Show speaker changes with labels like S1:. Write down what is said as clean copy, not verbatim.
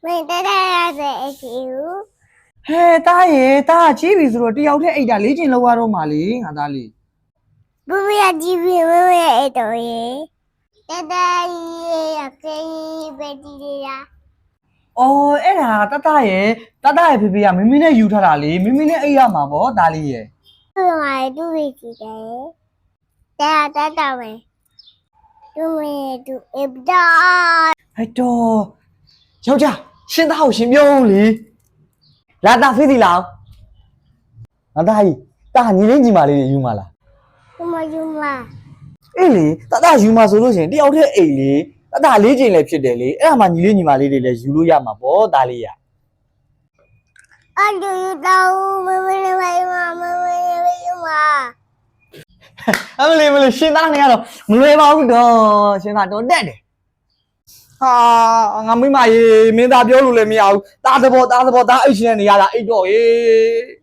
S1: 没得他在修，
S2: ဟဲတားရဲ့တားကြီးပြီဆိုတော့တယောက်တည်းအိတ်တာလေ့ကျင့်လောက်ရတော့မှလေငါသားလေး
S1: 不要鸡皮，不要一头耶。大大爷要给你白鸡的呀，
S2: အော်အဲ့ဒါတတရဲ့ဖေဖေကမင်းမင်းနဲ့ယူထားတာလေမင်းမင်းနဲ့အိတ်ရမှာပေါ့ဒါလေးရဲ့
S1: 不买都会鸡的。大喂，都没都也不到。
S2: ဟဲ့တော့ယောက်ျားရှင်းသားကိုရှင်ပြောဦးလေလာတာဖေးသီလားငါသားကြီးတာညီလေးညီမလေးတွေယူမှာလား
S1: 什么用嘛？
S2: အေးလေတယူမှာဆိုလို့ရှိရင်တယောက်တည်းအိတ်လေတလေးချိန်လည်းဖြစ်တယ်လေအဲ့ဒါမှညီလေးညီမလေးတွေလည်းယူလို့ရမှာပေါ့ဒါလေးရ
S1: 俺就有到妹妹的买嘛，妹妹的买嘛。
S2: အမလေးရှင်းသားနေရတော့မလွယ်ပါဘူးတော့ရှင်းသားတော့တက်တယ်ဟာငါမိမရေမင်းသားပြောလို့လည်းမရဘူးတာသဘောတာအိတ်ရှင်နေရတာအိတ်တော့ဟေး